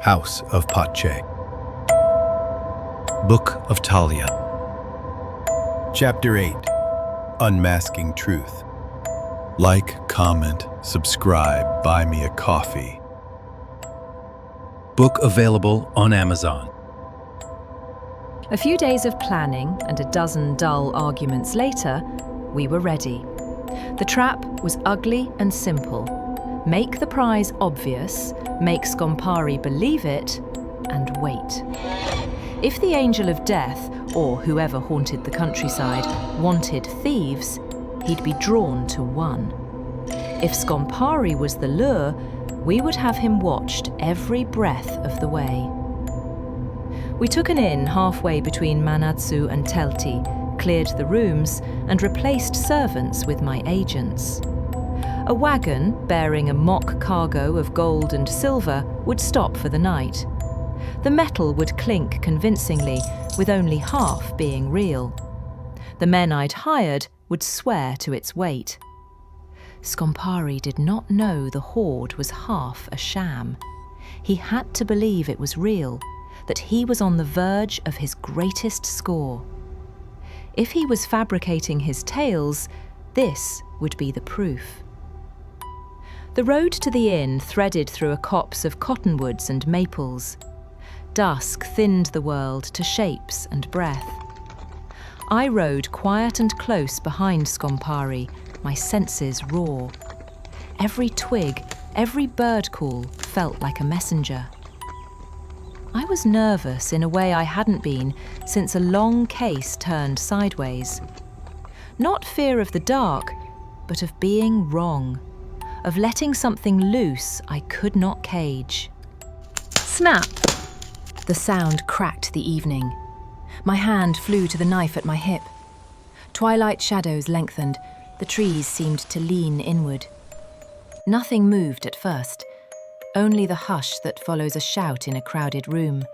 House of Pace. Book of Tahlia. Chapter 8. Unmasking Truth. Like, comment, subscribe, buy me a coffee. Book available on Amazon. A few days of planning and a dozen dull arguments later, we were ready. The trap was ugly and simple. Make the prize obvious, make Scompari believe it, and wait. If the Angel of Death, or whoever haunted the countryside, wanted thieves, he'd be drawn to one. If Scompari was the lure, we would have him watched every breath of the way. We took an inn halfway between Manatsu and Telti, cleared the rooms, and replaced servants with my agents. A wagon bearing a mock cargo of gold and silver would stop for the night. The metal would clink convincingly, with only half being real. The men I'd hired would swear to its weight. Scompari did not know the hoard was half a sham. He had to believe it was real, that he was on the verge of his greatest score. If he was fabricating his tales, this would be the proof. The road to the inn threaded through a copse of cottonwoods and maples. Dusk thinned the world to shapes and breath. I rode quiet and close behind Scompari, my senses raw. Every twig, every bird call felt like a messenger. I was nervous in a way I hadn't been since a long case turned sideways. Not fear of the dark, but of being wrong, of letting something loose I could not cage. Snap! The sound cracked the evening. My hand flew to the knife at my hip. Twilight shadows lengthened, the trees seemed to lean inward. Nothing moved at first, only the hush that follows a shout in a crowded room.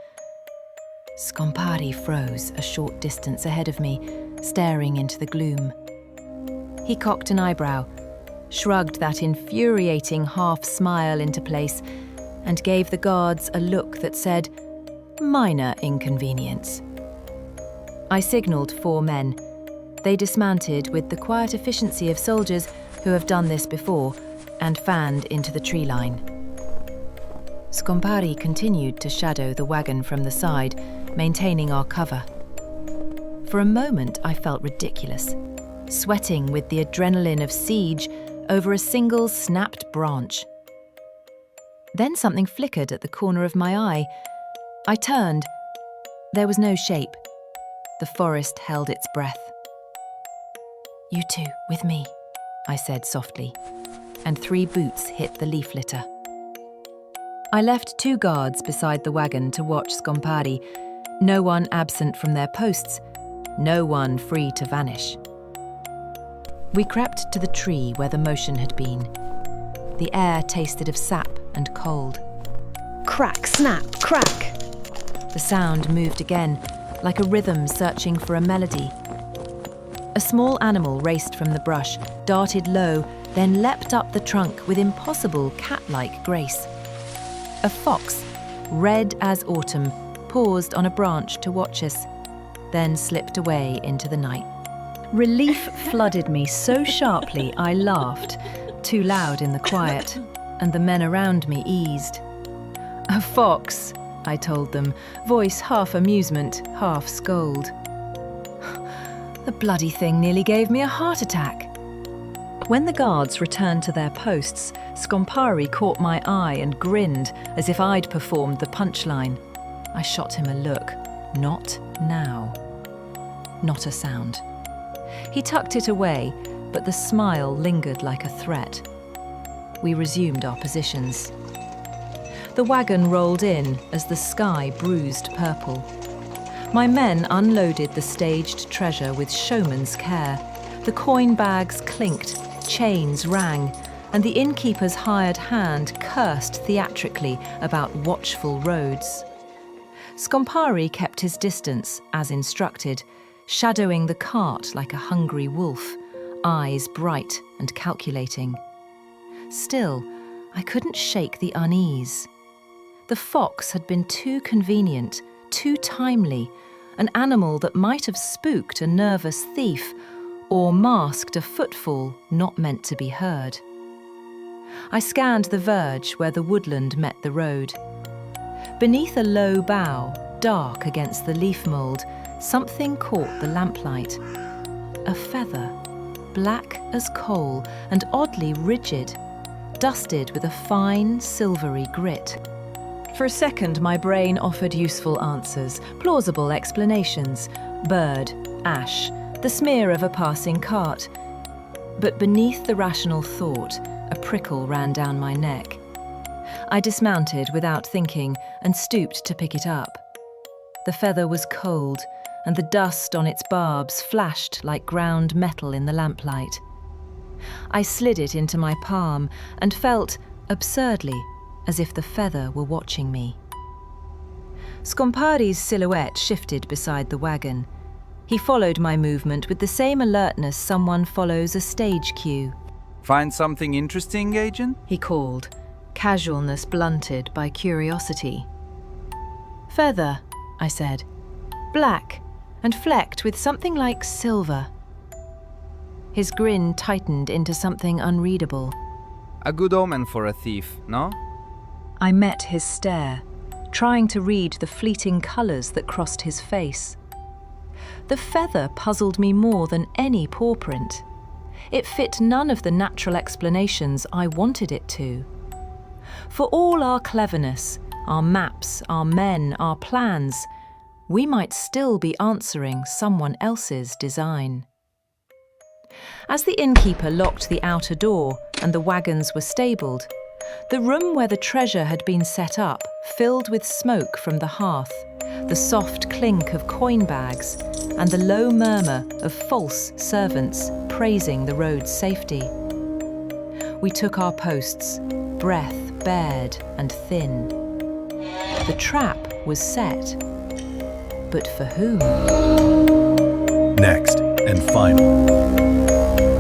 Scompari froze a short distance ahead of me, staring into the gloom. He cocked an eyebrow, shrugged that infuriating half-smile into place, and gave the guards a look that said, "Minor inconvenience." I signalled 4 men. They dismounted with the quiet efficiency of soldiers who have done this before and fanned into the tree line. Scompari continued to shadow the wagon from the side, maintaining our cover. For a moment I felt ridiculous, sweating with the adrenaline of siege over a single snapped branch. Then something flickered at the corner of my eye. I turned. There was no shape. The forest held its breath. "You two, with me," I said softly, and 3 boots hit the leaf litter. I left 2 guards beside the wagon to watch Scompari, no one absent from their posts, no one free to vanish. We crept to the tree where the motion had been. The air tasted of sap and cold. Crack, snap, crack! The sound moved again, like a rhythm searching for a melody. A small animal raced from the brush, darted low, then leapt up the trunk with impossible cat-like grace. A fox, red as autumn, paused on a branch to watch us, then slipped away into the night. Relief flooded me so sharply I laughed, too loud in the quiet, and the men around me eased. "A fox," I told them, voice half amusement, half scold. The bloody thing nearly gave me a heart attack. When the guards returned to their posts, Scompari caught my eye and grinned as if I'd performed the punchline. I shot him a look. Not now. Not a sound. He tucked it away, but the smile lingered like a threat. We resumed our positions. The wagon rolled in as the sky bruised purple. My men unloaded the staged treasure with showman's care. The coin bags clinked, chains rang, and the innkeeper's hired hand cursed theatrically about watchful roads. Scompari kept his distance, as instructed, shadowing the cart like a hungry wolf, eyes bright and calculating. Still, I couldn't shake the unease. The fox had been too convenient, too timely, an animal that might have spooked a nervous thief or masked a footfall not meant to be heard. I scanned the verge where the woodland met the road. Beneath a low bough, dark against the leaf mould, something caught the lamplight. A feather, black as coal and oddly rigid, dusted with a fine, silvery grit. For a second, my brain offered useful answers, plausible explanations. Bird, ash, the smear of a passing cart. But beneath the rational thought, a prickle ran down my neck. I dismounted without thinking and stooped to pick it up. The feather was cold, and the dust on its barbs flashed like ground metal in the lamplight. I slid it into my palm and felt, absurdly, as if the feather were watching me. Scompari's silhouette shifted beside the wagon. He followed my movement with the same alertness someone follows a stage cue. Find something interesting, Agent? He called, casualness blunted by curiosity. Feather, I said. Black, and flecked with something like silver. His grin tightened into something unreadable. A good omen for a thief, no? I met his stare, trying to read the fleeting colours that crossed his face. The feather puzzled me more than any paw print. It fit none of the natural explanations I wanted it to. For all our cleverness, our maps, our men, our plans, we might still be answering someone else's design. As the innkeeper locked the outer door and the wagons were stabled, the room where the treasure had been set up filled with smoke from the hearth, the soft clink of coin bags, and the low murmur of false servants praising the road's safety. We took our posts, breath bared and thin. The trap was set. But for whom? Next and final.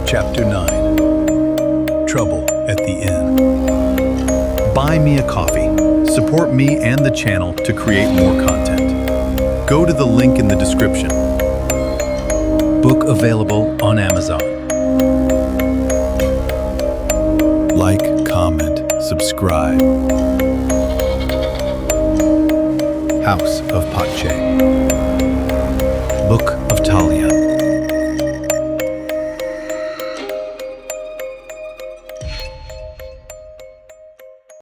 Chapter 9. Trouble at the Inn. Buy me a coffee. Support me and the channel to create more content. Go to the link in the description. Book available on Amazon. Like, comment, subscribe. House of Pace. Book of Tahlia.